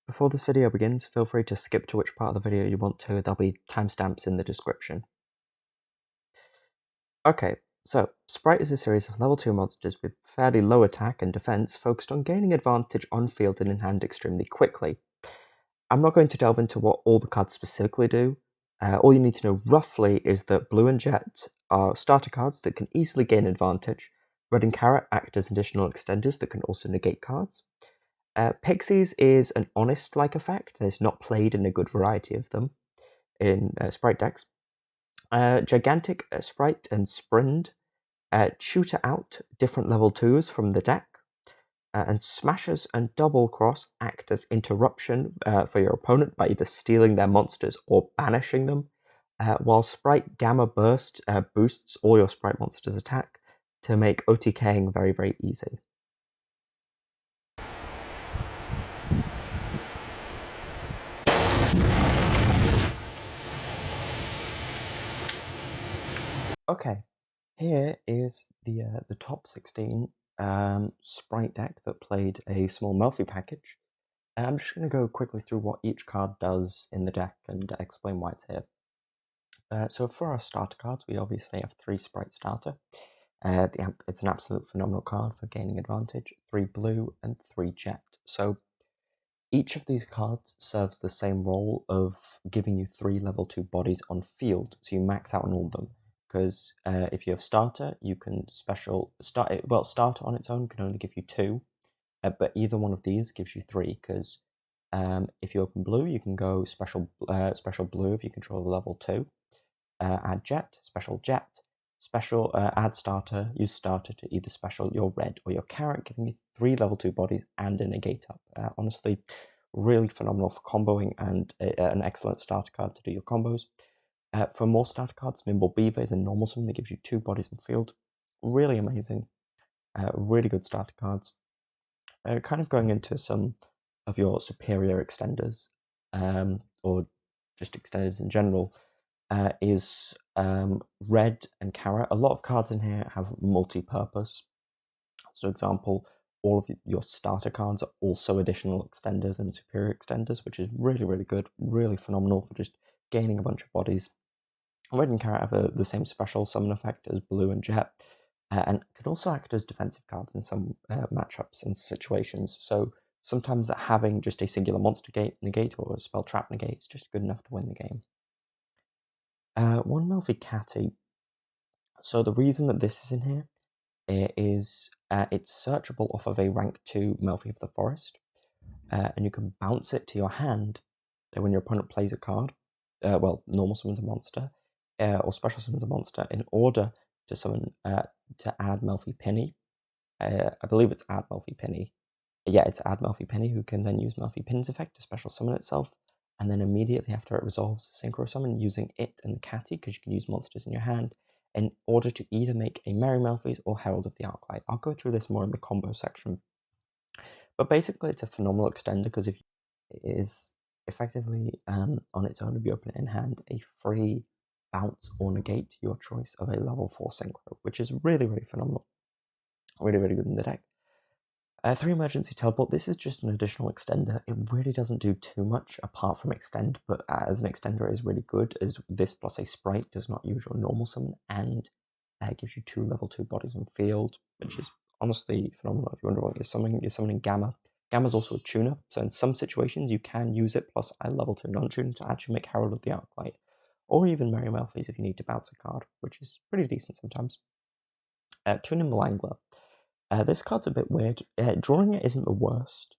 Before this video begins, feel free to skip to which part of the video you want to. There'll be timestamps in the description. Okay, so Spright is a series of level 2 monsters with fairly low attack and defense, focused on gaining advantage on field and in hand extremely quickly. I'm not going to delve into what all the cards specifically do. All you need to know roughly is that Blue and Jet are starter cards that can easily gain advantage. Red and Carrot act as additional extenders that can also negate cards. Pixies is an honest-like effect, and it's not played in a good variety of them in Spright decks. Gigantic Spright and Sprint tutor out different level 2s from the deck, and Smashers and Double Cross act as interruption for your opponent by either stealing their monsters or banishing them, while Spright Gamma Burst boosts all your Spright monsters' attack to make OTKing very, very easy. Okay, here is the top 16 Spright deck that played a small Melffy package. And I'm just going to go quickly through what each card does in the deck and explain why it's here. So for our starter cards, we obviously have 3 Spright Starter. It's an absolute phenomenal card for gaining advantage. 3 blue and 3 jet. So each of these cards serves the same role of giving you 3 level 2 bodies on field, so you max out on all of them. Because if you have starter, you can starter on its own can only give you 2, but either one of these gives you 3. Because if you open blue, you can go special blue if you control the level 2. Add jet, special add starter, use starter to either special your red or your carrot, giving you 3 level 2 bodies and a negate up. Honestly, really phenomenal for comboing and an excellent starter card to do your combos. For more starter cards, Nimble Beaver is a normal summon that gives you 2 bodies on field. Really amazing. Really good starter cards. Kind of going into some of your superior extenders, or just extenders in general, is red and carrot. A lot of cards in here have multi-purpose. So, example, all of your starter cards are also additional extenders and superior extenders, which is really, really good, really phenomenal for just gaining a bunch of bodies. Red and carrot have the same special summon effect as blue and jet, and can also act as defensive cards in some matchups and situations. So sometimes having just a singular monster negate or a spell trap negate is just good enough to win the game. One Melffy Catty. So the reason that this is in here is it's searchable off of a rank 2 Melffy of the Forest, and you can bounce it to your hand when your opponent plays a card. Normal summons a monster, or special summons a monster, in order to summon to add Melffy Penny. I believe it's add Melffy Penny. Yeah, it's add Melffy Penny, who can then use Melffy Pin's effect to special summon itself, and then immediately after it resolves, synchro summon using it and the Catty, because you can use monsters in your hand, in order to either make a Merry Melffy's or Herald of the Arclight. I'll go through this more in the combo section. But basically, it's a phenomenal extender because if it is effectively on its own, if you open it in hand, a free bounce or negate your choice of a level 4 synchro, which is really, really phenomenal. Really, really good in the deck. 3 emergency teleport. This is just an additional extender. It really doesn't do too much apart from extend, but as an extender, it is really good. As this plus a Spright does not use your normal summon and gives you 2 level 2 bodies on field, which is honestly phenomenal. If you wonder what you're summoning Gamma. Gamma's also a tuner, so in some situations you can use it plus a level 2 non-tuner to actually make Herald of the Arclight, or even Merry Melffy's if you need to bounce a card, which is pretty decent sometimes. Nimble Angler. This card's a bit weird. Drawing it isn't the worst,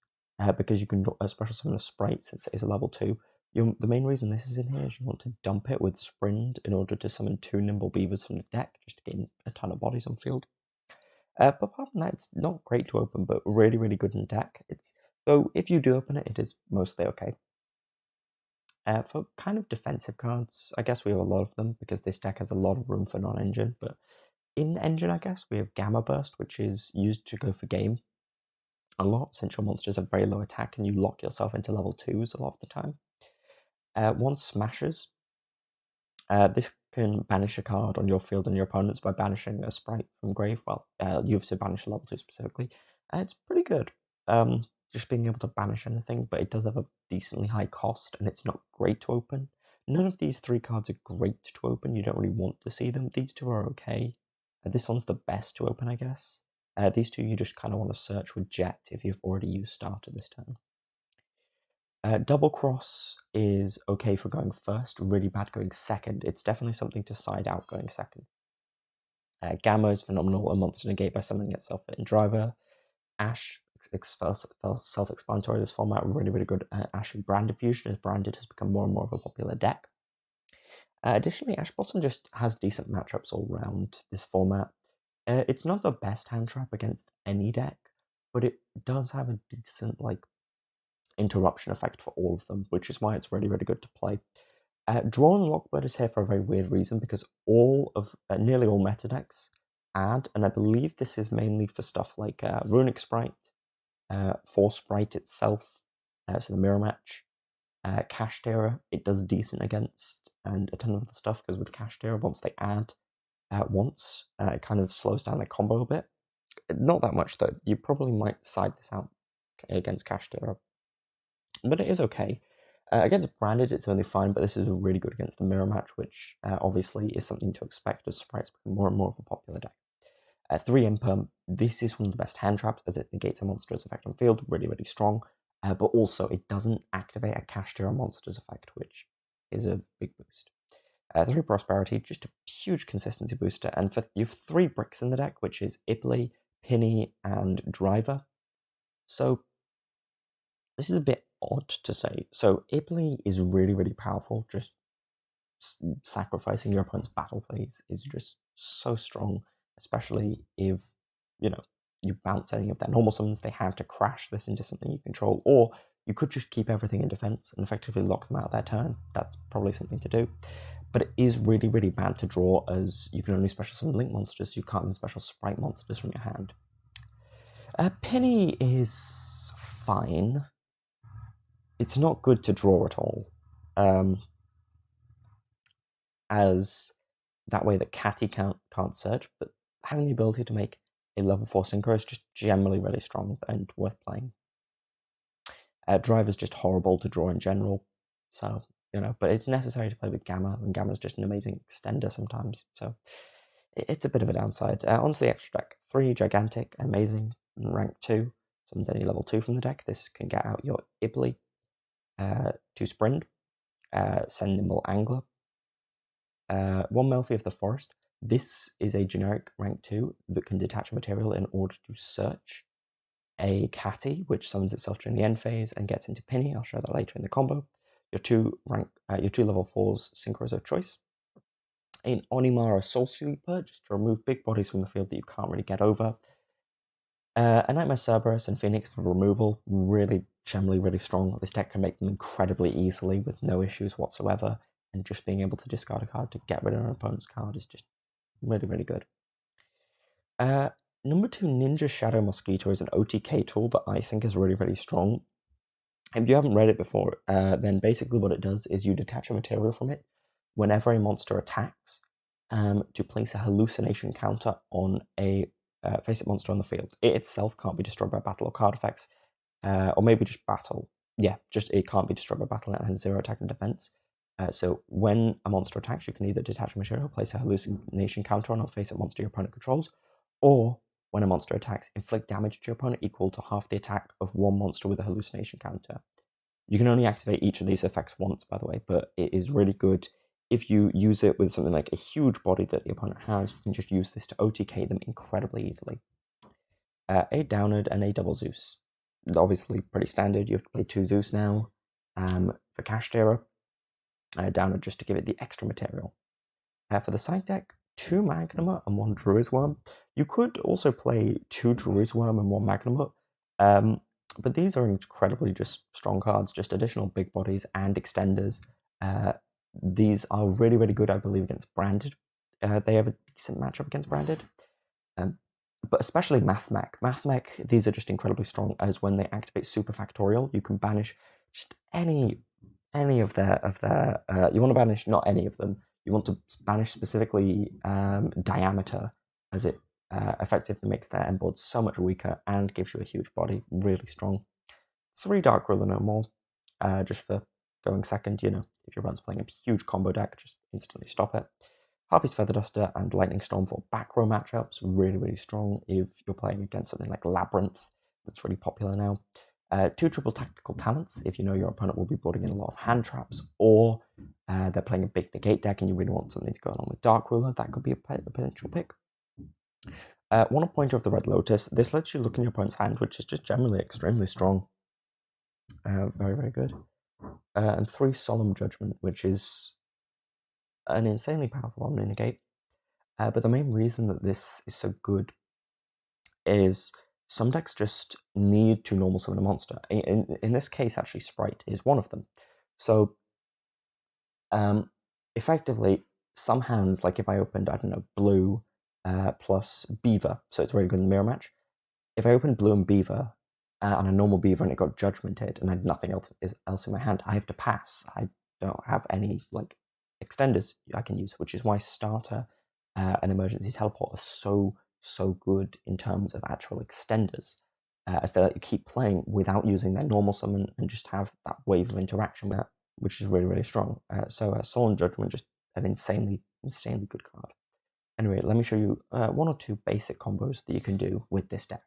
because you can special summon a Spright since it is a level 2. The main reason this is in here is you want to dump it with Sprint in order to summon 2 Nimble Beavers from the deck, just to gain a ton of bodies on field. But apart from that, it's not great to open, but really, really good in deck. Though if you do open it, it is mostly okay. For kind of defensive cards, I guess we have a lot of them, because this deck has a lot of room for non-engine, but in engine, I guess, we have Gamma Burst, which is used to go for game a lot, since your monsters have very low attack and you lock yourself into level 2s a lot of the time. One Smashers. This can banish a card on your field and your opponents by banishing a Spright from grave. Well, you have to banish a level 2 specifically. It's pretty good. just being able to banish anything, but it does have a decently high cost, and it's not great to open. None of these 3 cards are great to open. You don't really want to see them. These 2 are okay. This one's the best to open, I guess. These 2 you just kind of want to search with Jet if you've already used Starter this turn. Double Cross is okay for going first, really bad going second. It's definitely something to side out going second. Gamma is phenomenal, a monster negate by summoning itself in Driver. Ash, self-explanatory, this format, really, really good. Ash and Brand Diffusion, as Branded has become more and more of a popular deck. Additionally, Ash Blossom just has decent matchups all around this format. It's not the best hand trap against any deck, but it does have a decent, like, interruption effect for all of them, which is why it's really, really good to play. Draw and Lockbird is here for a very weird reason, because all of nearly all meta decks add, and I believe this is mainly for stuff like Runick Spright, for Spright itself, so the mirror match, Cash Terror, it does decent against, and a ton of other stuff, because with Cash Terror, once they add once, it kind of slows down the combo a bit. Not that much though, you probably might side this out against Cash Terror, but it is okay. Against Branded, it's only fine, but this is really good against the mirror match, which obviously is something to expect as Sprites become more and more of a popular deck. 3 Imperm, this is one of the best hand traps as it negates a monster's effect on field, really, really strong, but also it doesn't activate a Cash Terror monster's effect, which is a big boost. 3 Prosperity, just a huge consistency booster, and you have 3 bricks in the deck, which is Ipley, Pinny, and Driver. So this is a bit odd to say. So Ipley is really, really powerful. Just sacrificing your opponent's battle phase is just so strong, especially if, you know, you bounce any of their normal summons, they have to crash this into something you control, or you could just keep everything in defense and effectively lock them out of their turn. That's probably something to do. But it is really, really bad to draw, as you can only special summon Link monsters, you can't even special Sprite monsters from your hand. Penny is fine. It's not good to draw at all, as that way that Catty can't search, but having the ability to make a level 4 synchro is just generally really strong and worth playing. Driver's just horrible to draw in general, so, you know, but it's necessary to play with Gamma, and Gamma's just an amazing extender sometimes, so it's a bit of a downside. Onto the extra deck. 3 Gigantic, amazing, rank 2, summons any level 2 from the deck. This can get out your Ibley, 2 Sprint, send Nimble Angler, 1 Melffy of the Forest. This is a generic rank 2 that can detach a material in order to search a Catty, which summons itself during the end phase and gets into Pinny. I'll show that later in the combo. Your 2 level 4s synchros of choice. An Onimara Soul Sweeper, just to remove big bodies from the field that you can't really get over. A Nightmare Cerberus and Phoenix for removal, really generally really strong. This deck can make them incredibly easily with no issues whatsoever, and just being able to discard a card to get rid of an opponent's card is just really, really good. Number 2, Ninja Shadow Mosquito is an OTK tool that I think is really, really strong. If you haven't read it before, then basically what it does is you detach a material from it whenever a monster attacks, to place a hallucination counter on a face-up monster on the field. It itself can't be destroyed by battle or card effects, or maybe just battle. Yeah, just it can't be destroyed by battle and it has 0 attack and defense. So when a monster attacks, you can either detach a material, place a hallucination counter on a face-up monster your opponent controls, or when a monster attacks, inflict damage to your opponent equal to half the attack of 1 monster with a hallucination counter. You can only activate each of these effects once, by the way, but it is really good. If you use it with something like a huge body that the opponent has, you can just use this to OTK them incredibly easily. A Downard and a Double Zeus. Obviously pretty standard. You have to play 2 Zeus now. For Cash Terror, Downard just to give it the extra material. For the side deck, 2 Magnuma and 1 Druid's Worm. You could also play 2 Druid's Worm and 1 Magnuma, but these are incredibly just strong cards, just additional big bodies and extenders. These are really, really good, I believe, against Branded. They have a decent matchup against Branded, but especially Mathmech. Mathmech, these are just incredibly strong, as when they activate Super Factorial, you can banish just any of their you want to banish not any of them. You want to banish specifically Diameter, as it effectively makes their end board so much weaker and gives you a huge body, really strong. 3 Dark Ruler no more, just for going second. You know, if your opponent's playing a huge combo deck, just instantly stop it. Harpy's Feather Duster and Lightning Storm for back row matchups, really, really strong if you're playing against something like Labyrinth, that's really popular now. 2 Triple Tactical Talents, if you know your opponent will be boarding in a lot of hand traps, or they're playing a big negate deck and you really want something to go along with Dark Ruler, that could be a potential pick. 1 Pointer of the Red Lotus, this lets you look in your opponent's hand, which is just generally extremely strong. Very, very good. And 3 Solemn Judgment, which is an insanely powerful Omni Negate. But the main reason that this is so good is some decks just need to normal summon a monster. In this case, actually, Spright is one of them. So, effectively, some hands, like if I opened, I don't know, blue plus Beaver, so it's very good in the mirror match. If I opened blue and Beaver on a normal Beaver and it got judgmented and I had nothing else in my hand, I have to pass. I don't have any like extenders I can use, which is why Starter and Emergency Teleport are so good in terms of actual extenders, as they let you keep playing without using their normal summon and just have that wave of interaction with that, which is really, really strong. So Solemn Judgment, just an insanely good card. Anyway, let me show you 1 or 2 basic combos that you can do with this deck.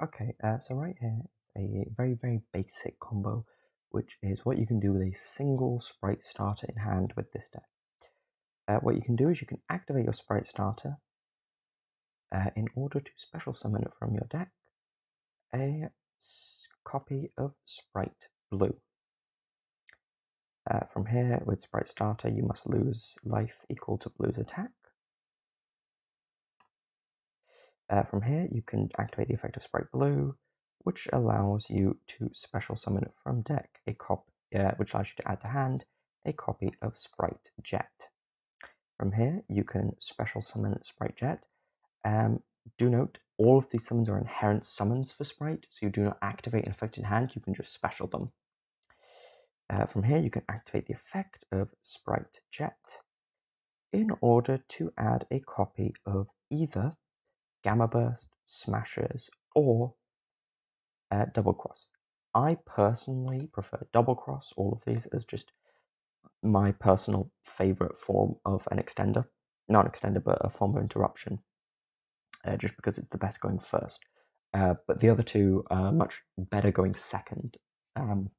Okay, so right here is a very, very basic combo, which is what you can do with a single Spright Starter in hand with this deck. What you can do is you can activate your Spright Starter in order to special summon it from your deck a copy of Spright Blue. From here, with Spright Starter, you must lose life equal to Blue's attack. From here, you can activate the effect of Spright Blue, which allows you to special summon from deck a copy, which allows you to add to hand a copy of Spright Jet. From here, you can special summon Spright Jet. Do note, all of these summons are inherent summons for Spright, so you do not activate an effect in hand, you can just special them. From here, you can activate the effect of Spright Jet in order to add a copy of either Gamma Burst, Smashers, or Double Cross. I personally prefer Double Cross, all of these, as just my personal favorite form of an extender. Not an extender, but a form of interruption, just because it's the best going first. But the other two are much better going second, and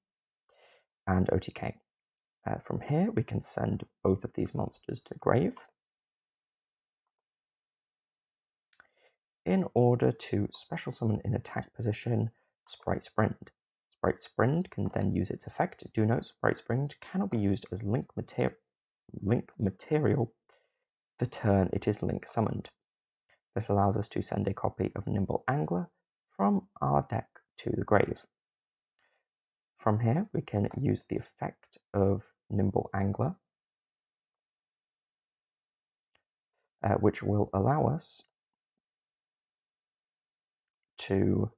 OTK. From here, we can send both of these monsters to the grave in order to special summon in attack position Spright Sprint. Spright Sprint can then use its effect. Do note, Spright Sprint cannot be used as link material the turn it is link summoned. This allows us to send a copy of Nimble Angler from our deck to the grave. From here, we can use the effect of Nimble Angler, which will allow us to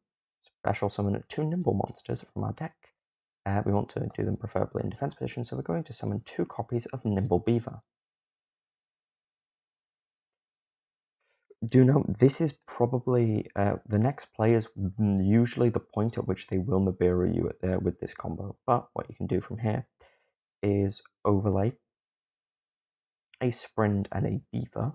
special summon 2 Nimble monsters from our deck. We want to do them preferably in defense position, so we're going to summon 2 copies of Nimble Beaver. Do note, this is probably the next play is usually the point at which they will Nibiru you with this combo, but what you can do from here is overlay a Sprint and a Beaver.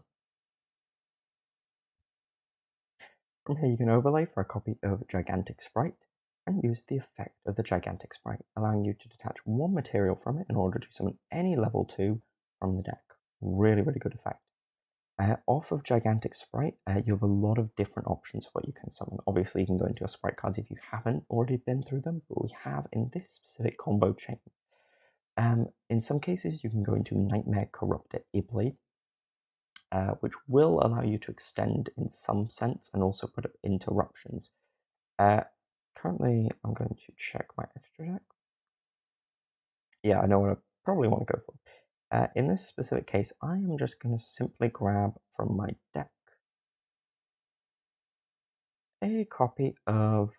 From here you can overlay for a copy of Gigantic Spright and use the effect of the Gigantic Spright, allowing you to detach 1 material from it in order to summon any level 2 from the deck. Really, really good effect. Off of Gigantic Spright, you have a lot of different options for what you can summon. Obviously, you can go into your Spright cards if you haven't already been through them, but we have in this specific combo chain. In some cases, you can go into Nightmare Corruptor Ibli, which will allow you to extend in some sense and also put up interruptions. Currently, I'm going to check my extra deck. Yeah, I know what I probably want to go for. In this specific case, I am just going to simply grab from my deck a copy of,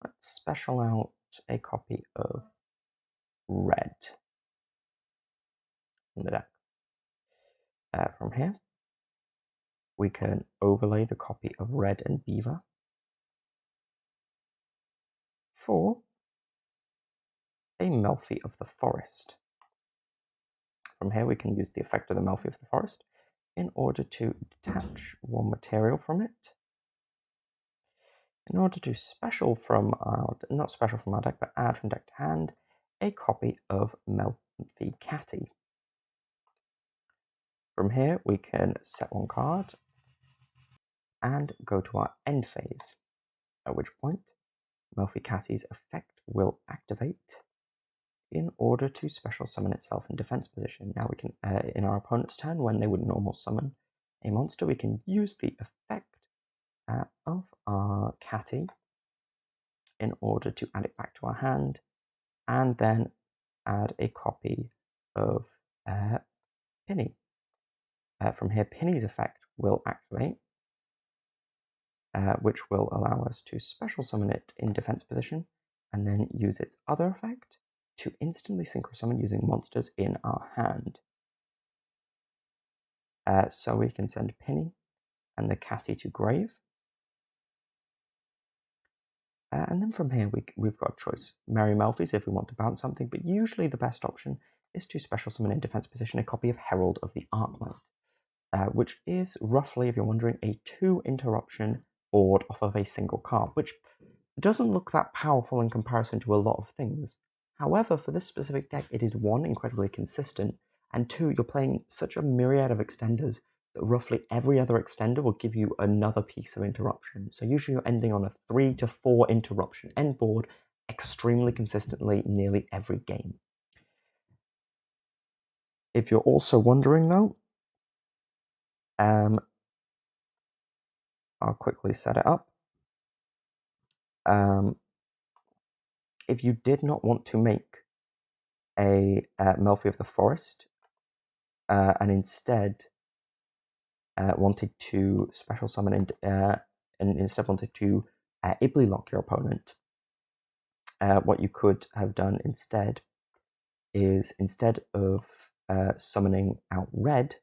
let's special out a copy of Red from the deck. From here, we can overlay the copy of Red and Beaver for a Melffy of the Forest. From here we can use the effect of the Melffy of the Forest in order to detach one material from it. In order to special from our, not special from our deck, but add from deck to hand, a copy of Melffy Catty. From here we can set one card and go to our end phase, at which point Melffy Catty's effect will activate in order to special summon itself in defense position. Now we can, in our opponent's turn, when they would normal summon a monster, we can use the effect of our Catty in order to add it back to our hand, and then add a copy of Penny. From here, Penny's effect will activate, which will allow us to special summon it in defense position, and then use its other effect to instantly synchro summon using monsters in our hand. So we can send Penny and the Catty to grave. And then from here, we've got a choice. Merry Melffys if we want to bounce something, but usually the best option is to special summon in defense position a copy of Herald of the Arclight, which is roughly, if you're wondering, a 2 interruption board off of a single card, which doesn't look that powerful in comparison to a lot of things. However, for this specific deck, it is 1, incredibly consistent, and 2, you're playing such a myriad of extenders that roughly every other extender will give you another piece of interruption. So usually you're ending on a 3 to 4 interruption end board extremely consistently nearly every game. If you're also wondering though, I'll quickly set it up. If you did not want to make a Melffy of the Forest, and instead wanted to special summon and instead wanted to Ibly lock your opponent, what you could have done instead is, instead of summoning out red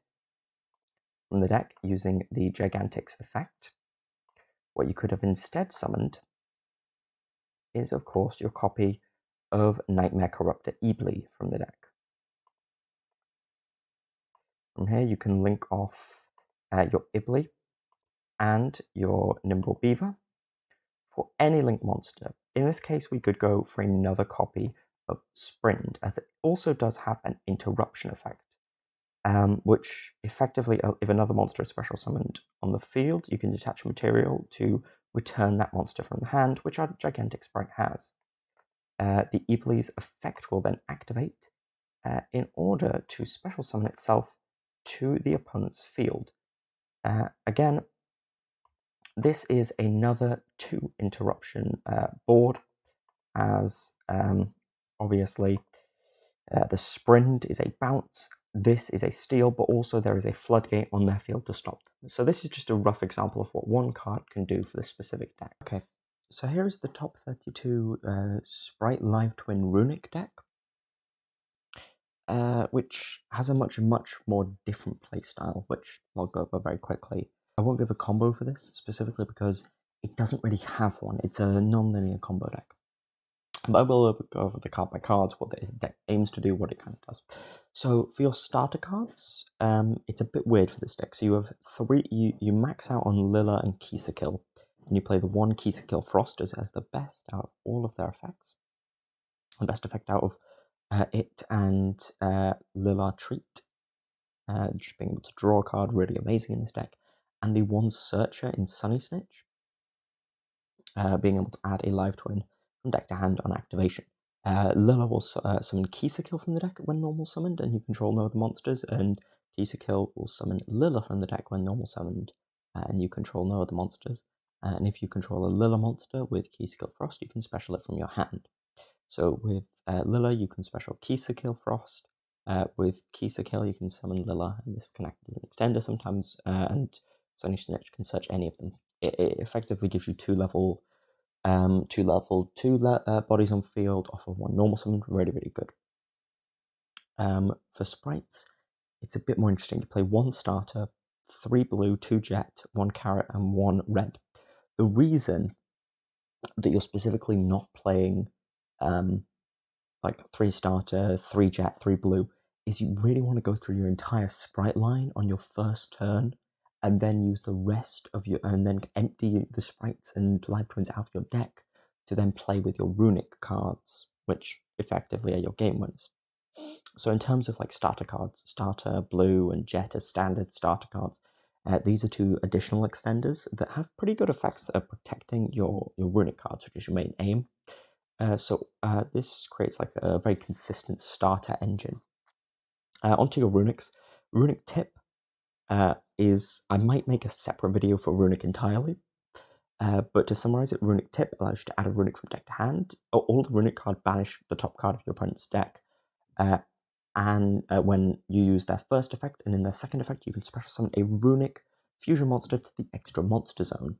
from the deck using the Gigantics effect, what you could have instead summoned is, of course, your copy of Nightmare Corruptor Ibly from the deck. From here, you can link off your Ibly and your Nimble Beaver for any link monster. In this case, we could go for another copy of Spright, as it also does have an interruption effect, which effectively, if another monster is special summoned on the field, you can detach a material to return that monster from the hand, which our Gigantic Spright has. The Ibly's effect will then activate in order to special summon itself to the opponent's field. Again, this is another 2 interruption board, as obviously the Spright is a bounce, this is a steal, but also there is a floodgate on their field to stop them. So this is just a rough example of what one card can do for this specific deck. Okay, so here is the top 32 Spright Live Twin Runick deck, which has a much more different playstyle, which I'll go over very quickly. I won't give a combo for this specifically because it doesn't really have one. It's a non-linear combo deck. But I will go over the card by cards, what the deck aims to do, what it kind of does. So for your starter cards, it's a bit weird for this deck. So you have 3, you max out on Lilla and Kill, and you play the 1 Kill Frost as the best out of all of their effects. The best effect out of it and Lilla Treat. Just being able to draw a card, really amazing in this deck. And the 1 Searcher in Sunny Snitch, being able to add a live twin from deck to hand on activation. Lilla will summon Kill from the deck when normal summoned, and you control no other monsters, and Kill will summon Lilla from the deck when normal summoned, and you control no other monsters. And if you control a Lilla monster with Kill Frost, you can special it from your hand. So with Lilla, you can special Kill Frost. With Kill, you can summon Lilla, and this can act as an extender sometimes, and Sunny Snitch can search any of them. It effectively gives you 2 level 2 bodies on field off of 1 normal summon. Really good. For Sprights, it's a bit more interesting. You play 1 starter, 3 blue, 2 jet, 1 carrot, and 1 red. The reason that you're specifically not playing like 3 starter, 3 jet, 3 blue, is you really want to go through your entire sprite line on your first turn, and then use the rest of your, and then empty the sprites and life points out of your deck to then play with your Runick cards, which effectively are your game winners. So in terms of like starter cards, starter, blue, and jet as standard starter cards, these are 2 additional extenders that have pretty good effects that are protecting your Runick cards, which is your main aim. So this creates like a very consistent starter engine. Onto your Runicks. Runick tip is, I might make a separate video for Runick entirely, but to summarize it, Runick tip allows you to add a Runick from deck to hand. All the Runick card banish the top card of your opponent's deck, and when you use their first effect, and in their second effect, you can special summon a Runick fusion monster to the extra monster zone.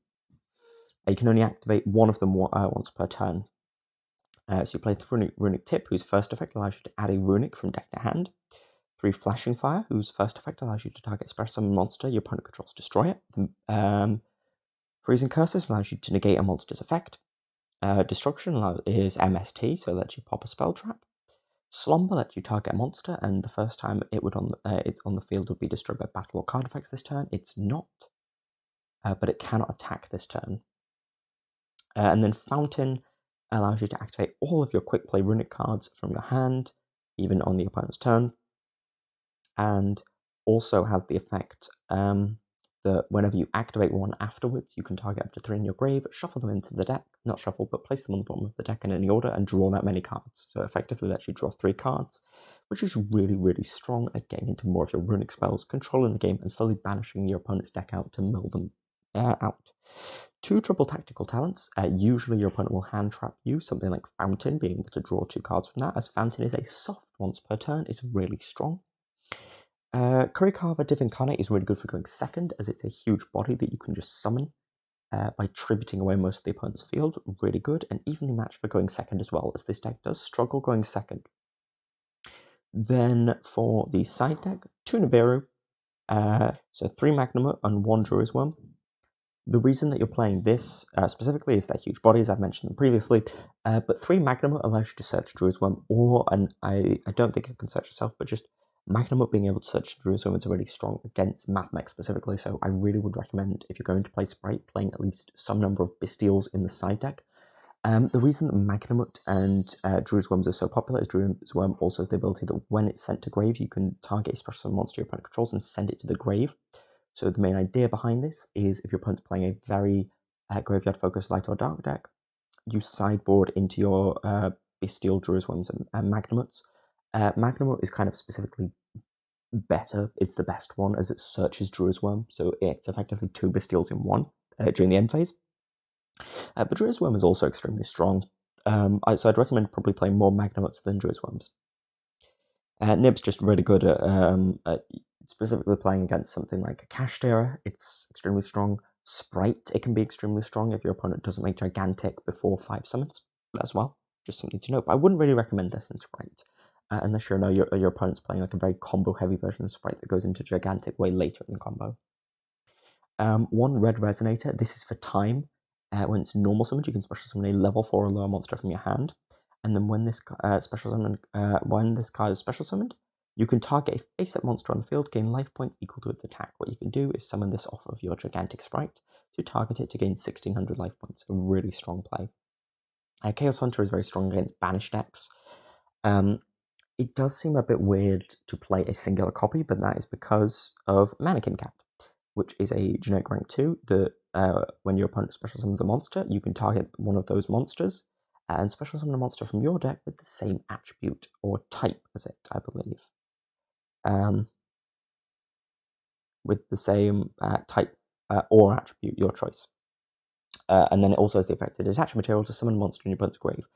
You can only activate one of them once per turn. So you play the Runick Tip, whose first effect allows you to add a Runick from deck to hand. 3 Flashing Fire, whose first effect allows you to target a special summon monster your opponent controls, destroy it. Freezing Curses allows you to negate a monster's effect. Destruction is MST, so it lets you pop a spell trap. Slumber lets you target a monster, and the first time it's on the field would be destroyed by battle or card effects this turn. It's not, but it cannot attack this turn. And then Fountain allows you to activate all of your quick play Runick cards from your hand, even on the opponent's turn, and also has the effect that whenever you activate one afterwards, you can target up to 3 in your grave, shuffle them into the deck, not shuffle, but place them on the bottom of the deck in any order, and draw that many cards. So effectively lets you draw 3 cards, which is really, really strong at getting into more of your Runick spells, controlling the game, and slowly banishing your opponent's deck out to mill them out. 2 triple tactical talents. Usually your opponent will hand trap you, something like Fountain, being able to draw 2 cards from that, as Fountain is a soft once per turn, is really strong. Curry Carver Div Incarnate is really good for going second, as it's a huge body that you can just summon by tributing away most of the opponent's field. Really good, and evenly matched for going second as well, as this deck does struggle going second. Then for the side deck, 2 Nibiru, so 3 Magnum and 1 Druid's Worm. The reason that you're playing this specifically is their huge bodies, I've mentioned them previously, but 3 Magnum allows you to search Druid's Worm, and I don't think it can search itself, but just Magnum being able to search Druid's Worm is really strong against Mathmech specifically, so I really would recommend, if you're going to play Spright, playing at least some number of Bestials in the side deck. The reason that Magnamut and Druid's Worms are so popular is Druid's Worm also has the ability that when it's sent to grave, you can target a special summon monster your opponent controls and send it to the grave. So the main idea behind this is if your opponent's playing a very graveyard-focused light or dark deck, you sideboard into your Bestial Druid's Worms and Magnamuts. Magnamut is kind of specifically better, it's the best one, as it searches Druid's Worm, so it's effectively 2 Bestials in one during the end phase. But Druid's Worm is also extremely strong, so I'd recommend probably playing more Magnamuts than Druid's Worms. Nib's just really good at specifically playing against something like a Kashtira. It's extremely strong. Spright, it can be extremely strong if your opponent doesn't make Gigantic before 5 summons as well. Just something to note. But I wouldn't really recommend this in Spright, unless your opponent's playing like a very combo-heavy version of Spright that goes into Gigantic way later in the combo. 1 Red Resonator. This is for time. When it's normal summoned, you can special summon a level 4 or lower monster from your hand. And then when this when this card is special summoned, you can target a face-up monster on the field, gain life points equal to its attack. What you can do is summon this off of your Gigantic Spright to target it to gain 1600 life points. A really strong play. Chaos Hunter is very strong against banished decks. It does seem a bit weird to play a singular copy, but that is because of Mannequin Cat, which is a generic rank 2 that when your opponent special summons a monster, you can target one of those monsters and special summon a monster from your deck with the same attribute or type as it, I believe. With the same type or attribute, your choice. And then it also has the effect to detach material to summon a monster in your opponent's grave.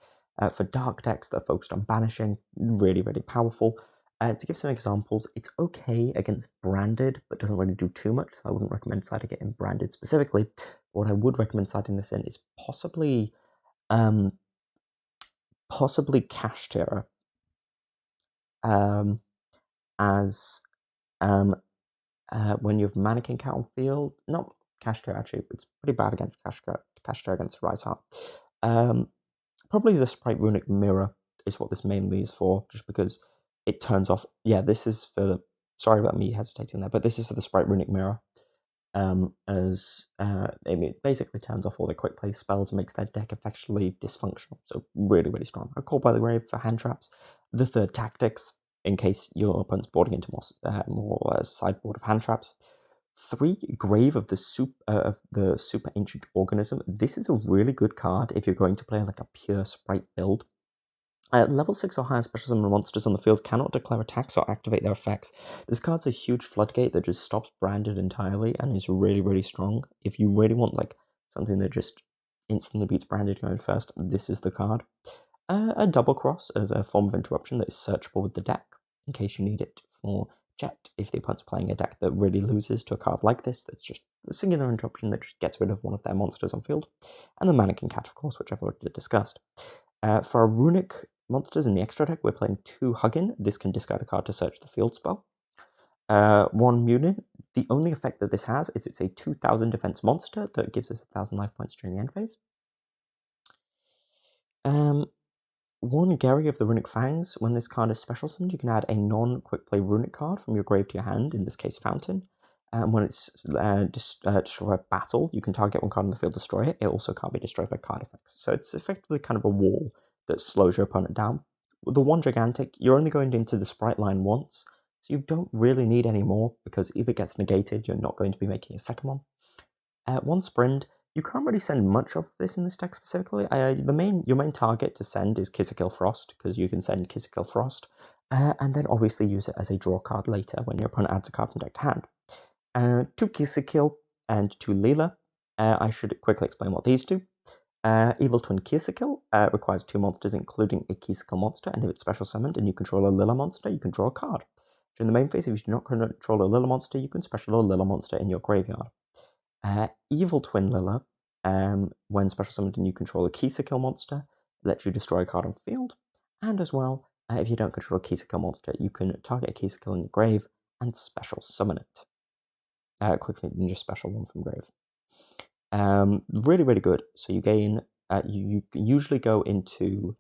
For dark decks that are focused on banishing, really, really powerful. To give some examples, it's okay against branded, but doesn't really do too much, so I wouldn't recommend siding it in branded specifically. What I would recommend siding this in is possibly Kashtira, as when you have Mannequin Cat on field, not Kashtira actually, it's pretty bad against Kashtira against Rise Heart. Probably the Spright Runick Mirror is what this mainly is for, just because it turns off. Yeah, this is for the. Sorry about me hesitating there, but this is for the Spright Runick Mirror. It basically turns off all the quick play spells and makes their deck effectively dysfunctional. So really, really strong. A Call by the Grave for hand traps. The third Tactics, in case your opponent's boarding into more sideboard of hand traps. 3 Grave of the Super Ancient Organism. This is a really good card if you're going to play like a pure Spright build. Level 6 or higher special summon monsters on the field cannot declare attacks or activate their effects. This card's a huge floodgate that just stops branded entirely and is really, really strong. If you really want like something that just instantly beats branded going first, this is the card. A double cross as a form of interruption that is searchable with the deck, in case you need it for Jet, if the opponent's playing a deck that really loses to a card like this, that's just a singular interruption that just gets rid of one of their monsters on field. And the Mannequin Cat, of course, which I've already discussed. For our Runick monsters in the extra deck, we're playing 2 Huggin. This can discard a card to search the field spell. 1 Munin. The only effect that this has is it's a 2000 defense monster that gives us 1000 life points during the end phase. 1 Gary of the Runick Fangs. When this card is special summoned, you can add a non-quick play Runick card from your grave to your hand, in this case Fountain. When it's destroy battle, you can target one card on the field, destroy it. It also can't be destroyed by card effects. So it's effectively kind of a wall that slows your opponent down. With the 1 Gigantic, you're only going into the Spright line once, so you don't really need any more, because if it gets negated, you're not going to be making a second one. 1 Sprint. You can't really send much of this in this deck specifically. Your main target to send is Kissakill Frost, because you can send Kissakill Frost, and then obviously use it as a draw card later when your opponent adds a card from deck to hand. 2 Kissakill and 2 Leela. I should quickly explain what these do. Evil Twin Kissakill requires 2 monsters, including a Kissakill monster, and if it's special summoned and you control a Lilla monster, you can draw a card. During the main phase, if you do not control a Lilla monster, you can special a Lilla monster in your graveyard. Evil Twin Lilla, when special summoned and you control a Kissakill monster, lets you destroy a card on field. And as well, if you don't control a Kissakill monster, you can target a Kissakill in your grave and special summon it. Quickly, you can just special one from grave. Really, really good. So you gain. You usually go into.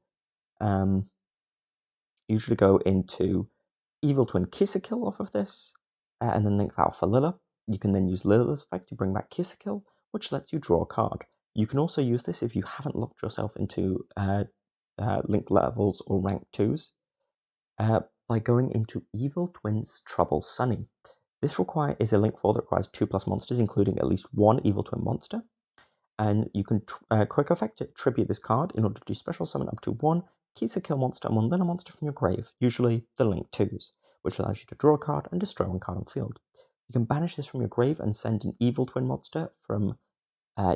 Evil Twin Kissakill off of this, and then link that off for Lilla. You can then use Lilla's effect to bring back Kissakill, which lets you draw a card. You can also use this if you haven't locked yourself into link levels or rank 2s by going into Evil Twin's Trouble Sunny. This is a link 4 that requires 2+ monsters, including at least 1 Evil Twin monster. And you can quick effect tribute this card in order to special summon up to 1 Kissakill monster and 1 Lilla monster from your grave, usually the link 2s, which allows you to draw a card and destroy 1 card on field. You can banish this from your grave and send an Evil Twin monster from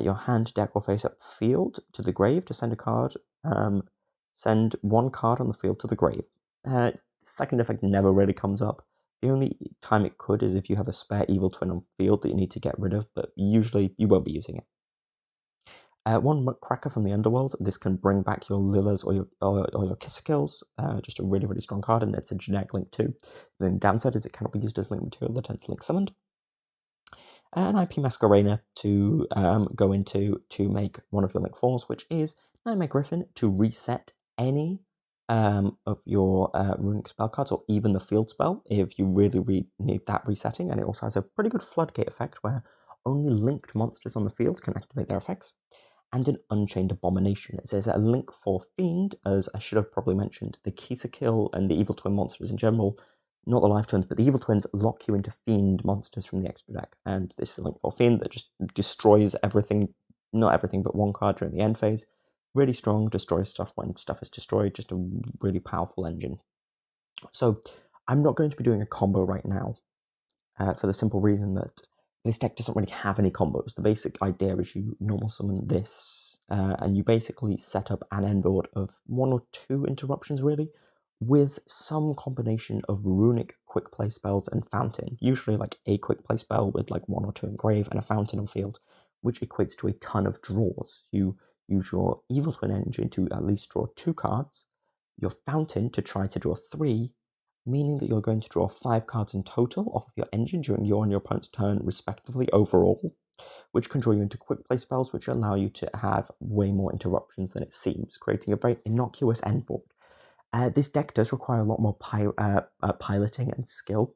your hand, deck, or face-up field to the grave to send a card. Send 1 card on the field to the grave. Second effect never really comes up. The only time it could is if you have a spare Evil Twin on field that you need to get rid of, but usually you won't be using it. 1 Muckracker from the Underworld. This can bring back your Lillas or your Kissakills. Just a really, really strong card, and it's a generic link too. The downside is it cannot be used as link material that tends link summoned. An IP Masquerena to go into to make one of your link 4s, which is Nightmare Griffin to reset any of your runic spell cards, or even the field spell if you really need that resetting. And it also has a pretty good floodgate effect where only linked monsters on the field can activate their effects. And an Unchained Abomination. It says a link 4 Fiend, as I should have probably mentioned. The Kissakill and the Evil Twin monsters in general, not the Life Twins, but the Evil Twins lock you into Fiend monsters from the extra deck. And this is a link 4 Fiend that just destroys everything, not everything, but 1 card during the end phase. Really strong, destroys stuff when stuff is destroyed, just a really powerful engine. So I'm not going to be doing a combo right now, for the simple reason that this deck doesn't really have any combos. The basic idea is you normal summon this, and you basically set up an end board of 1 or 2 interruptions, really, with some combination of runic quick play spells and fountain. Usually like a quick play spell with like 1 or 2 in grave and a fountain on field, which equates to a ton of draws. You use your Evil Twin engine to at least draw 2 cards, your fountain to try to draw 3, meaning that you're going to draw 5 cards in total off of your engine during your and your opponent's turn, respectively, overall. which can draw you into quick play spells, which allow you to have way more interruptions than it seems, creating a very innocuous endboard. This deck does require a lot more piloting and skill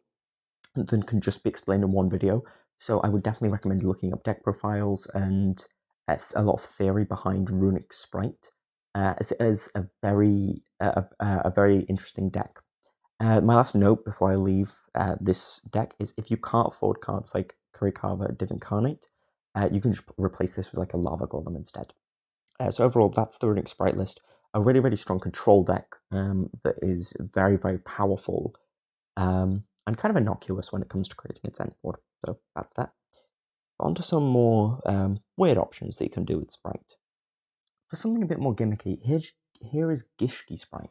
than can just be explained in one video, so I would definitely recommend looking up deck profiles and a lot of theory behind Runick Spright, as it is a very interesting deck. My last note before I leave this deck is if you can't afford cards like Kurikawa Div Incarnate, you can just replace this with like a Lava Golem instead. So overall, that's the Runick Spright list. A really strong control deck that is very powerful and kind of innocuous when it comes to creating its end board. So that's that. On to some more weird options that you can do with Spright. For something a bit more gimmicky, here is Gishki Spright.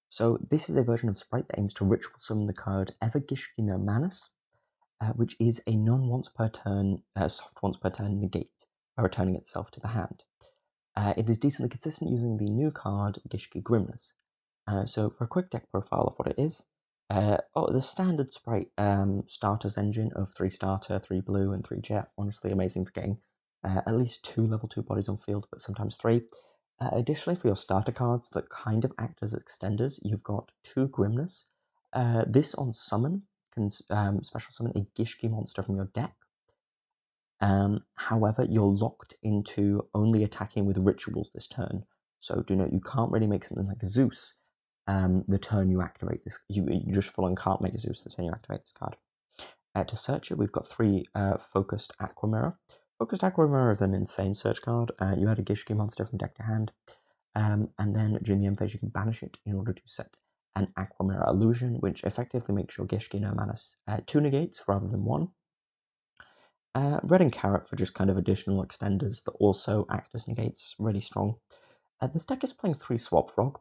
So this is a version of Spright that aims to ritual summon the card Ever Gishki no Manus, which is a non-once per turn, soft once per turn negate by returning itself to the hand. It is decently consistent using the new card Gishki Grimness. So for a quick deck profile of what it is, the standard Spright starters engine of 3 starter, 3 blue, and 3 jet. Honestly, amazing for getting at least 2 level 2 bodies on field, but sometimes 3. Additionally, for your starter cards that kind of act as extenders, you've got 2 Grimness. This on summon can special summon a Gishki monster from your deck. However, you're locked into only attacking with rituals this turn. So do note you can't really make something like Zeus the turn you activate this. You just full on can't make Zeus the turn you activate this card. To search it, we've got 3 Focused Aquamirror. Focused Aquamirror is an insane search card. You add a Gishki monster from deck to hand, and then during the end phase you can banish it in order to set an Aquamirror illusion, which effectively makes your Gishki no Manus 2 negates rather than 1. Red and Carrot for just kind of additional extenders that also act as negates, really strong. This deck is playing 3 Swap Frog,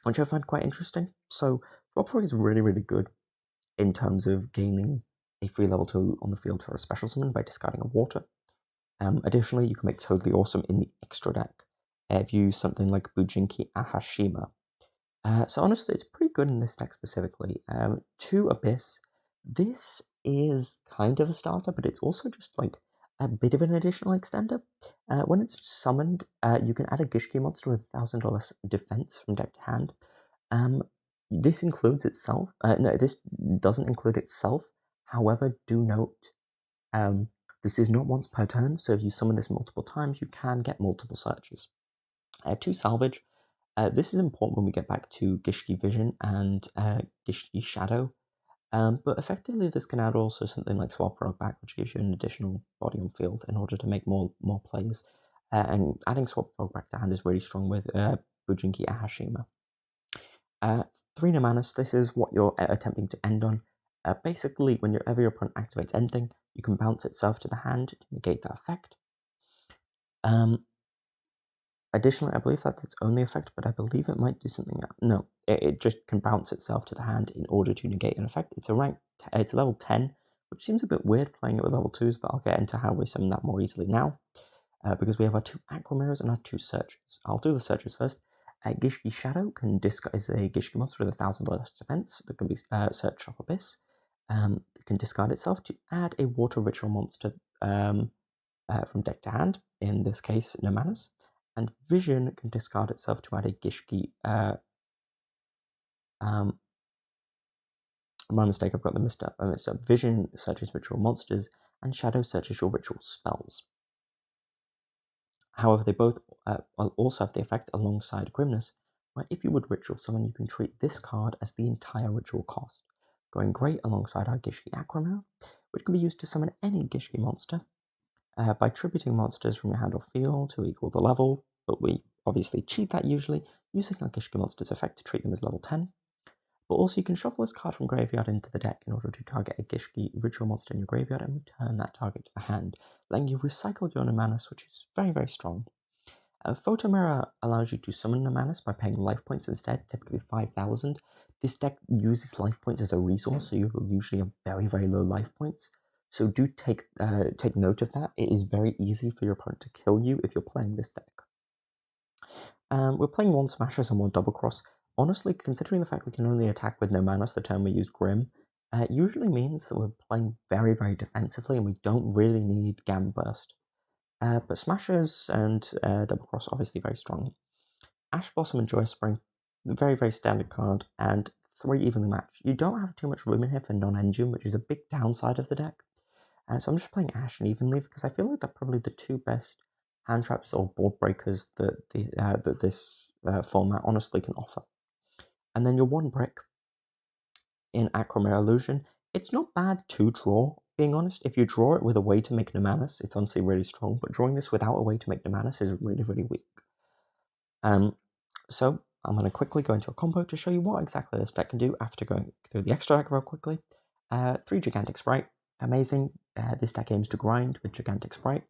which I find quite interesting. So Swap Frog is really good in terms of gaining a free level 2 on the field for a special summon by discarding a water. Additionally, you can make totally awesome in the extra deck if you use something like Bujinki Ahashima. So honestly, it's pretty good in this deck specifically. 2 Abyss. This is kind of a starter, but it's also just like a bit of an additional extender. When it's summoned, you can add a Gishki monster with $1,000 defense from deck to hand. This includes itself. No, this doesn't include itself. However, do note, this is not once per turn, so if you summon this multiple times, you can get multiple searches. 2 Salvage. This is important when we get back to Gishki Vision and Gishki Shadow, but effectively this can add also something like Swap Frog back, which gives you an additional body on field in order to make more plays, and adding Swap Frog back to hand is really strong with Bujinki Ahashima. 3 no Manus, this is what you're attempting to end on. Basically, whenever your opponent activates anything, you can bounce itself to the hand to negate that effect. Additionally, I believe that's its only effect, but I believe it might do something else. No, it just can bounce itself to the hand in order to negate an effect. It's a level 10, which seems a bit weird playing it with level 2s, but I'll get into how we summon that more easily now, because we have our 2 Aquamirrors and our 2 Searches. I'll do the Searches first. Gishki Shadow is a Gishki monster with $1,000 defense that can be searched off Abyss. It can discard itself to add a water ritual monster from deck to hand, in this case, no Manus. And Vision can discard itself to add a Gishki. My mistake, I've got the missed up. So Vision searches ritual monsters, and Shadow searches your ritual spells. However, they both also have the effect alongside Grimness, where if you would ritual summon, you can treat this card as the entire ritual cost, going great alongside our Gishki Aquamirror, which can be used to summon any Gishki monster by tributing monsters from your hand or field to equal the level, but we obviously cheat that usually, using our Gishki monster's effect to treat them as level 10. But also you can shuffle this card from graveyard into the deck in order to target a Gishki ritual monster in your graveyard and return that target to the hand, letting you recycle your no Manus, which is very strong. Photo Mirror allows you to summon no Manus by paying life points instead, typically 5,000. This deck uses life points as a resource, so you will usually have very low life points. So do take note of that. It is very easy for your opponent to kill you if you're playing this deck. We're playing 1 Smashers and 1 Double Cross. Honestly, considering the fact we can only attack with no Manus the turn we use Grim, usually means that we're playing very, very defensively and we don't really need Gam Burst. But Smashers and Double Cross obviously very strong. Ash Blossom and Joy Spring, very, very standard card, and 3 evenly matched. You don't have too much room in here for non-engine, which is a big downside of the deck. So I'm just playing Ash and Evenly because I feel like they're probably the 2 best hand traps or board breakers that this format honestly can offer. And then your 1 brick in Aquamarine Illusion. It's not bad to draw, being honest. If you draw it with a way to make Numanus, it's honestly really strong, but drawing this without a way to make Numanus is really, really weak. So I'm going to quickly go into a combo to show you what exactly this deck can do after going through the extra deck real quickly. 3 Gigantic Spright, amazing. This deck aims to grind with Gigantic Spright.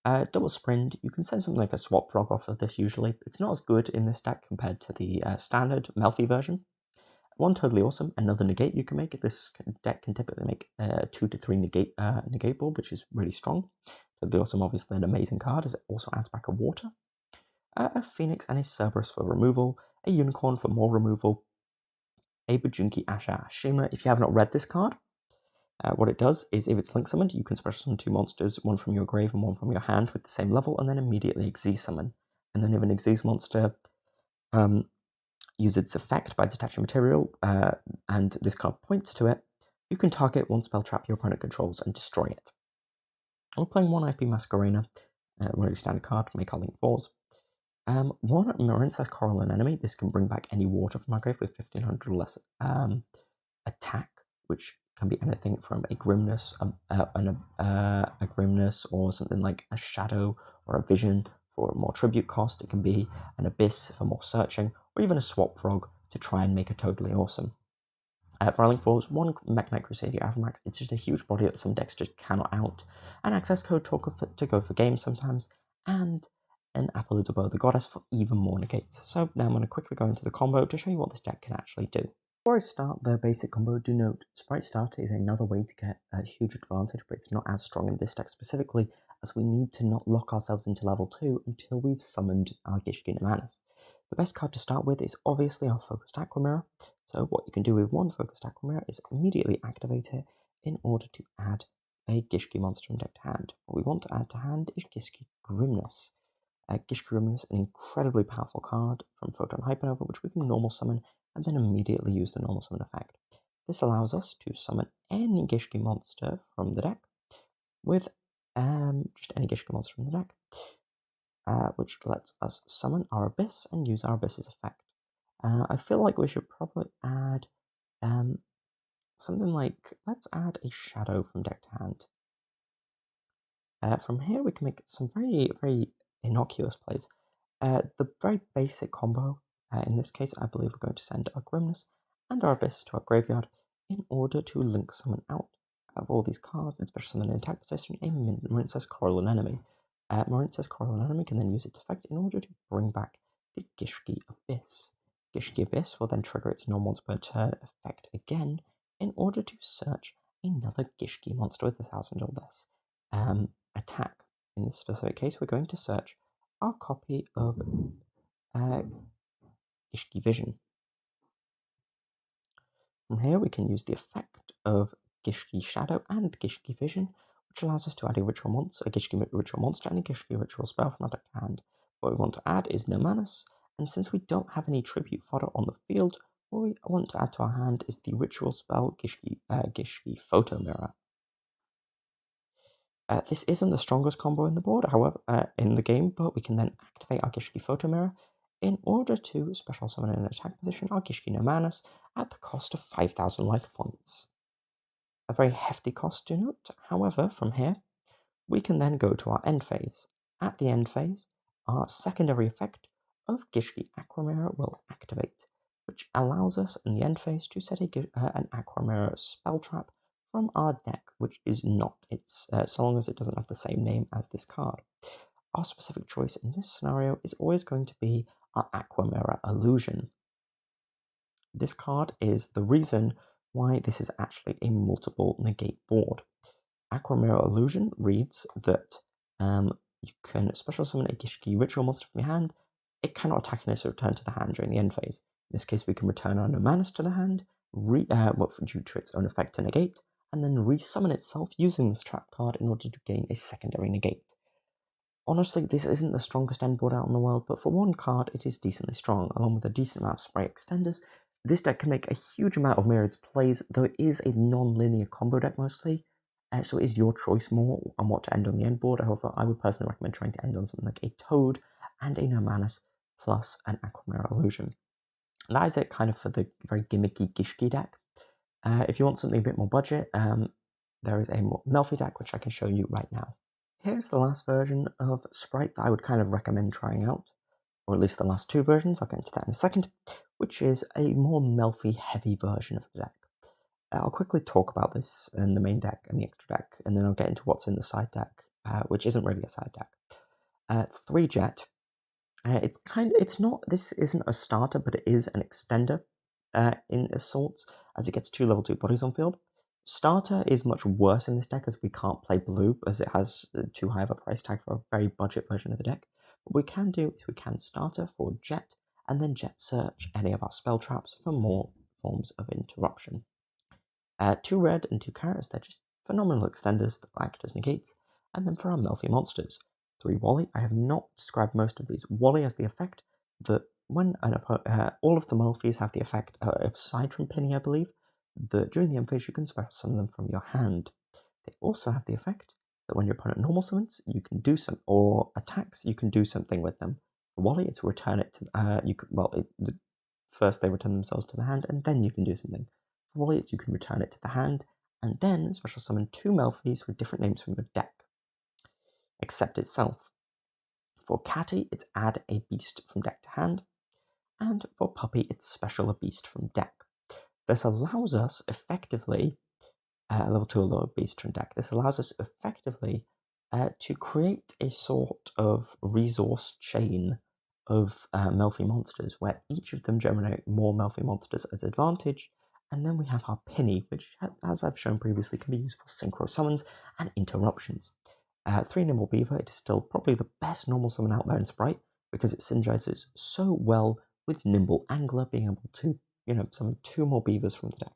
Double Sprint, you can send something like a Swap Frog off of this usually. It's not as good in this deck compared to the standard Melffy version. 1 Totally Awesome, another negate you can make. This deck can typically make 2 to 3 negate board, which is really strong. Totally Awesome, obviously an amazing card, as it also adds back a water. A Phoenix and a Cerberus for removal, a Unicorn for more removal, a Bajunki Asha Ashima. If you have not read this card, what it does is if it's link summoned, you can special summon 2 monsters, 1 from your grave and 1 from your hand with the same level, and then immediately Xyz summon. And then if an Xyz monster uses its effect by detaching material, and this card points to it, you can target 1 spell trap your opponent controls and destroy it. I'm playing 1 IP Masquerena, really standard card, make our link 4s. 1 Marincess Coral and Enemy. This can bring back any water from our grave with 1500 or less attack, which can be anything from a Grimness, a Grimness, or something like a Shadow or a Vision for more tribute cost. It can be an Abyss for more searching, or even a Swap Frog to try and make it totally awesome. For our link 4s, 1 Mekk-Knight Crusader Avamax. It's just a huge body that some decks just cannot out. An access code to go for games sometimes, and an Apollo the Goddess for even more negates. So now I'm going to quickly go into the combo to show you what this deck can actually do. Before I start the basic combo, do note, Spright Starter is another way to get a huge advantage, but it's not as strong in this deck specifically, as we need to not lock ourselves into level 2 until we've summoned our Gishki Numanus. The best card to start with is obviously our Focused Aquamirror. So what you can do with 1 Focused Aquamirror is immediately activate it in order to add a Gishki monster from deck to hand. What we want to add to hand is Gishki Grimness. Gishki Grimness, an incredibly powerful card from Photon Hypernova, which we can normal summon and then immediately use the normal summon effect. This allows us to summon any Gishki monster from the deck with just any Gishki monster from the deck, which lets us summon our Abyss and use our Abyss's effect. I feel like we should probably add something like, let's add a Shadow from deck to hand. From here we can make some very, very innocuous plays. The very basic combo, in this case I believe we're going to send our Grimness and our Abyss to our graveyard in order to link summon out of all these cards, and special summon in attack position a Marincess Coral and Enemy. Marincess Coral and Enemy can then use its effect in order to bring back the Gishki Abyss. Gishki Abyss will then trigger its non-once per turn effect again in order to search another Gishki monster with 1000 or less attack. In this specific case, we're going to search our copy of Gishki Vision. From here, we can use the effect of Gishki Shadow and Gishki Vision, which allows us to add a ritual monster, a Gishki ritual monster, and a Gishki ritual spell from our deck to hand. What we want to add is Numanus, and since we don't have any tribute fodder on the field, what we want to add to our hand is the ritual spell Gishki Photo Mirror. This isn't the strongest combo in the board, however, in the game, but we can then activate our Gishki Photo Mirror in order to special summon in an attack position our Gishki Numanus at the cost of 5000 life points. A very hefty cost to note, however, from here, we can then go to our end phase. At the end phase, our secondary effect of Gishki Aquamirror will activate, which allows us in the end phase to set an Aquamirror spell trap from our deck, which is not its, so long as it doesn't have the same name as this card. Our specific choice in this scenario is always going to be our Aquamirror Illusion. This card is the reason why this is actually a multiple negate board. Aquamirror Illusion reads that you can special summon a Gishki ritual monster from your hand. It cannot attack unless it return to the hand during the end phase. In this case, we can return our Numanus to the hand, due to its own effect to negate, and then resummon itself using this trap card in order to gain a secondary negate. Honestly, this isn't the strongest end board out in the world, but for one card, it is decently strong. Along with a decent amount of Spright extenders, this deck can make a huge amount of myriad plays, though it is a non-linear combo deck mostly, so it is your choice more on what to end on the end board. However, I would personally recommend trying to end on something like a Toad and a No Manus plus an Aquamarine Illusion. And that is it kind of for the very gimmicky Gishki deck. If you want something a bit more budget, there is a more Melffy deck, which I can show you right now. Here's the last version of Spright that I would kind of recommend trying out, or at least the last two versions. I'll get into that in a second, which is a more Melffy heavy version of the deck. I'll quickly talk about this in the main deck and the extra deck, and then I'll get into what's in the side deck, which isn't really a side deck. 3 Jet. This isn't a starter, but it is an extender in a sorts, as it gets 2 level 2 bodies on field. Starter is much worse in this deck as we can't play blue, as it has too high of a price tag for a very budget version of the deck. What we can do is we can Starter for Jet, and then Jet search any of our spell traps for more forms of interruption. 2 red and 2 carrots, they're just phenomenal extenders that act as negates. And then for our Melffy monsters, 3 Wally. I have not described most of these. Wally has the effect that when all of the Melffys have the effect, aside from Penny, I believe, that during the end phase you can special summon them from your hand. They also have the effect that when your opponent normal summons, you can do some, or attacks, you can do something with them. For Wally, it's return it to, first they return themselves to the hand, and then you can do something. For Wally, you can return it to the hand, and then special summon 2 Melffys with different names from your deck, except itself. For Catty, it's add a beast from deck to hand, and for Puppy, it's special a beast from deck. This allows us effectively, level 2 or lower beast from deck, this allows us effectively to create a sort of resource chain of Melffy monsters, where each of them generate more Melffy monsters as advantage, and then we have our Penny, which, as I've shown previously, can be used for synchro summons and interruptions. 3 Nimble Beaver, it is still probably the best normal summon out there in Spright, because it synergizes so well with Nimble Angler, being able to, summon 2 more beavers from the deck.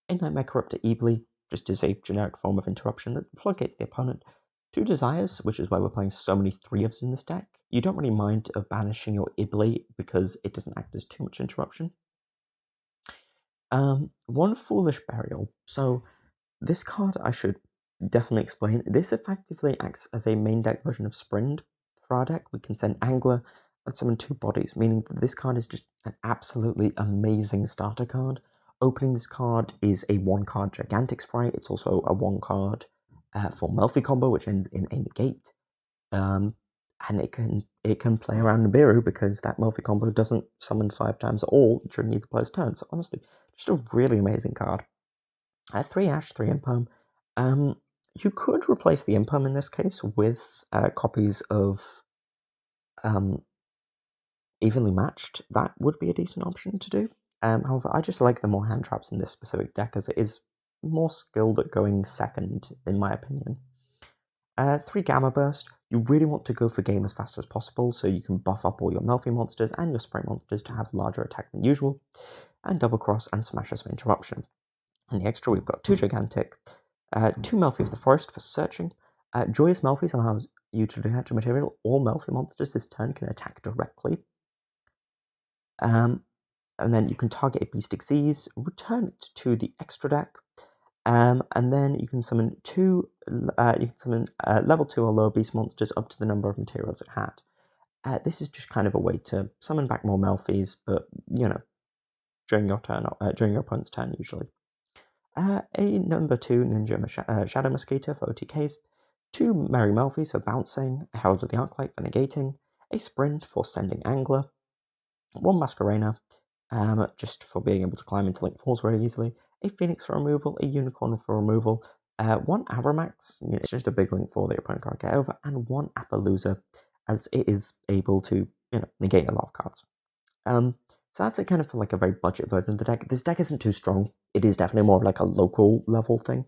A Nightmare Corruptor Eebly just is a generic form of interruption that floodgates the opponent. 2 Desires, which is why we're playing so many 3-ofs in this deck. You don't really mind of banishing your Eebly because it doesn't act as too much interruption. 1 Foolish Burial. So this card I should definitely explain. This effectively acts as a main deck version of Sprind for our deck. We can send Angler and summon 2 bodies, meaning that this card is just an absolutely amazing starter card. Opening this card is a 1-card Gigantic Spright. It's also a 1-card for Melffy combo, which ends in a negate. And it can play around Nibiru because that Melffy combo doesn't summon 5 times at all during either player's turn. So honestly, just a really amazing card. 3 Ash, 3 Imperm. You could replace the Imperm in this case with copies of Evenly Matched. That would be a decent option to do. However, I just like the more hand traps in this specific deck, as it is more skilled at going second, in my opinion. 3 Gamma Burst. You really want to go for game as fast as possible, so you can buff up all your Melffy monsters and your Spright monsters to have larger attack than usual. And Double Cross and Smashers for interruption. And the extra, we've got 2 Gigantic, 2 Melffy of the Forest for searching. Joyous Melffys allows you to detach a material. All Melffy monsters this turn can attack directly. And then you can target a Beast Xyz, return it to the extra deck, and then you can summon level 2 or lower beast monsters up to the number of materials it had. This is just kind of a way to summon back more Melffys, but during your turn, during your opponent's turn usually. A number 2 Ninja Shadow Mosquito for OTKs, 2 Merry Melffys for bouncing, a Herald of the Arclight for negating, a Sprint for sending Angler, 1 Masquerena, just for being able to climb into Link 4s very easily, a Phoenix for removal, a Unicorn for removal, 1 Avramax, it's just a big Link 4 that your opponent can't get over, and 1 Appaloosa, as it is able to, negate a lot of cards. So that's kind of like a very budget version of the deck. This deck isn't too strong. It is definitely more of like a local level thing.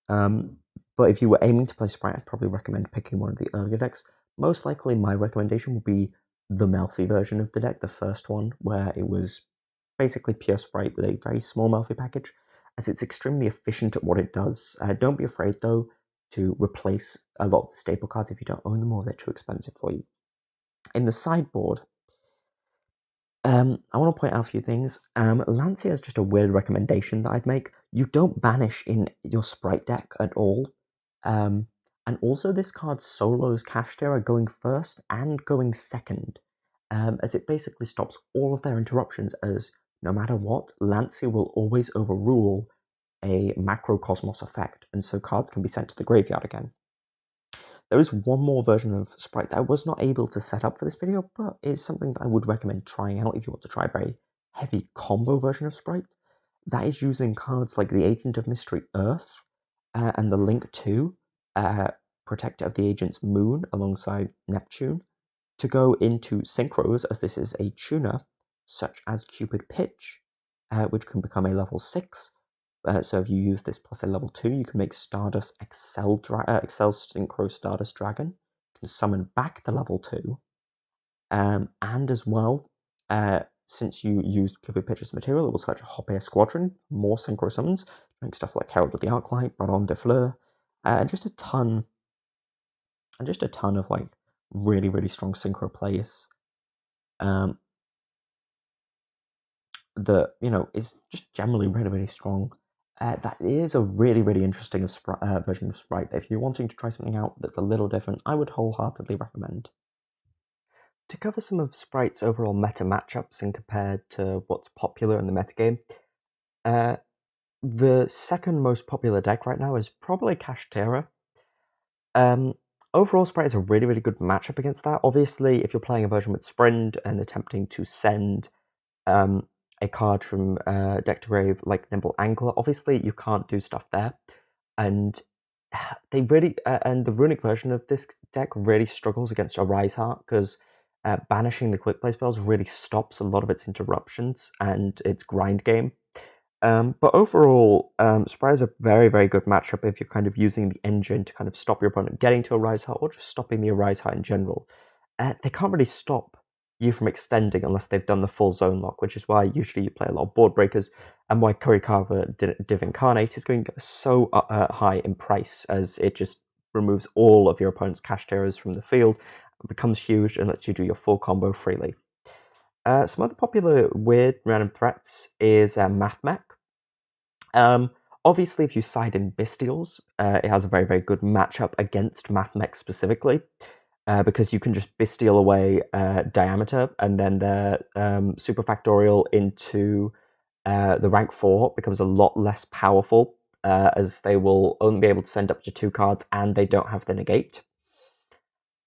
But if you were aiming to play Spright, I'd probably recommend picking one of the earlier decks. Most likely my recommendation would be the Melffy version of the deck, the first one, where it was basically pure Spright with a very small Melffy package, as it's extremely efficient at what it does. Don't be afraid, though, to replace a lot of the staple cards if you don't own them or they're too expensive for you. In the sideboard, I want to point out a few things. Lancia is just a weird recommendation that I'd make. You don't banish in your Spright deck at all. And also this card solos Kashtira going first and going second, as it basically stops all of their interruptions, as no matter what, Lancia will always overrule a Macrocosmos effect, and so cards can be sent to the graveyard again. There is one more version of Spright that I was not able to set up for this video, but is something that I would recommend trying out if you want to try a very heavy combo version of Spright. That is using cards like the Agent of Mystery Earth and the Link 2, Protector of the Agent's Moon alongside Neptune, to go into synchros, as this is a tuner, such as Cupid Pitch, which can become a level 6. So if you use this plus a level 2, you can make Stardust Excel Synchro Stardust Dragon. You can summon back the level 2. And as well, since you used Cupid Pitch's material, it will search a Hop Air Squadron, more synchro summons, make stuff like Herald of the Arclight, Baron de Fleur, and just a ton of like really, really strong synchro plays. That, you know, is just generally really, really strong. That is a really, really interesting version of Spright. If you're wanting to try something out that's a little different, I would wholeheartedly recommend. To cover some of Spright's overall meta matchups and compared to what's popular in the metagame, the second most popular deck right now is probably Kashtira. Overall, Spright is a really, really good matchup against that. Obviously, if you're playing a version with Sprint and attempting to send a card from deck to grave like Nimble Angler, obviously you can't do stuff there. And they really, and the Runick version of this deck really struggles against Arise Heart, because banishing the quick play spells really stops a lot of its interruptions and its grind game. But overall, Spright is a very, very good matchup if you're kind of using the engine to kind of stop your opponent getting to Arise Heart, or just stopping the Arise Heart in general. They can't really stop you from extending unless they've done the full zone lock, which is why usually you play a lot of board breakers, and why Kurikawa Div Incarnate is going so high in price, as it just removes all of your opponent's Kashtiras from the field, becomes huge, and lets you do your full combo freely. Some other popular weird random threats is Mathmech. Obviously, if you side in Bestials, it has a very, very good matchup against Mathmech specifically, because you can just Bestial away Diameter, and then their Super Factorial into the rank 4 becomes a lot less powerful, as they will only be able to send up to 2 cards, and they don't have the negate.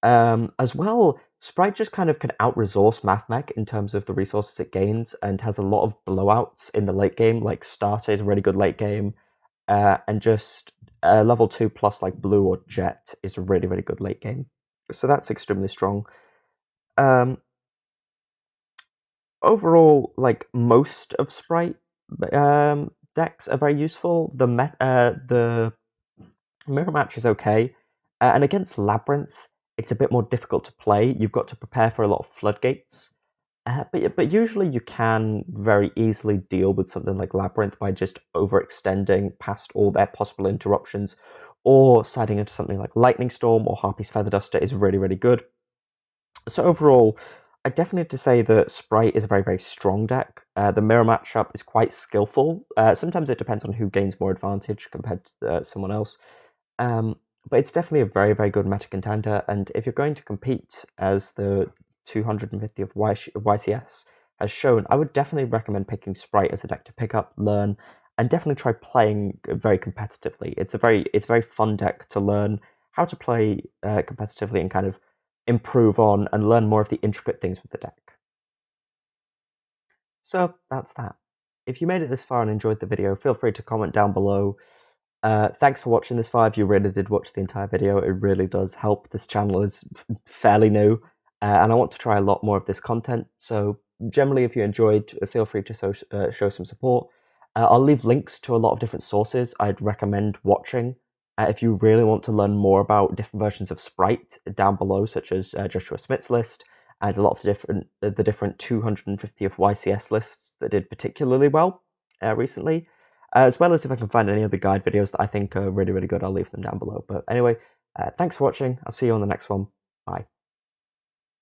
As well, Spright just kind of can out-resource Mathmech in terms of the resources it gains, and has a lot of blowouts in the late game, like Starter is a really good late game, and just level 2 plus like Blue or Jet is a really, really good late game. So that's extremely strong. Overall, like most of Spright decks are very useful. The mirror match is okay, and against Labyrinth, it's a bit more difficult to play. You've got to prepare for a lot of floodgates, but usually you can very easily deal with something like Labyrinth by just overextending past all their possible interruptions, or siding into something like Lightning Storm or Harpy's Feather Duster is really, really good. So overall, I definitely have to say that Spright is a very, very strong deck. The mirror matchup is quite skillful. Sometimes it depends on who gains more advantage compared to someone else. But it's definitely a very, very good meta contender, and if you're going to compete, as the 250 of YCS has shown, I would definitely recommend picking Spright as a deck to pick up, learn, and definitely try playing very competitively. It's a very fun deck to learn how to play competitively and kind of improve on and learn more of the intricate things with the deck. So that's that. If you made it this far and enjoyed the video, feel free to comment down below. Thanks for watching this far. If you really did watch the entire video, it really does help. This channel is fairly new, and I want to try a lot more of this content. So generally, if you enjoyed, feel free to show some support. I'll leave links to a lot of different sources I'd recommend watching if you really want to learn more about different versions of Spright down below, such as Joshua Smith's list, and a lot of the different 250th YCS lists that did particularly well recently, as well as if I can find any other guide videos that I think are really, really good, I'll leave them down below. But anyway, thanks for watching. I'll see you on the next one. Bye.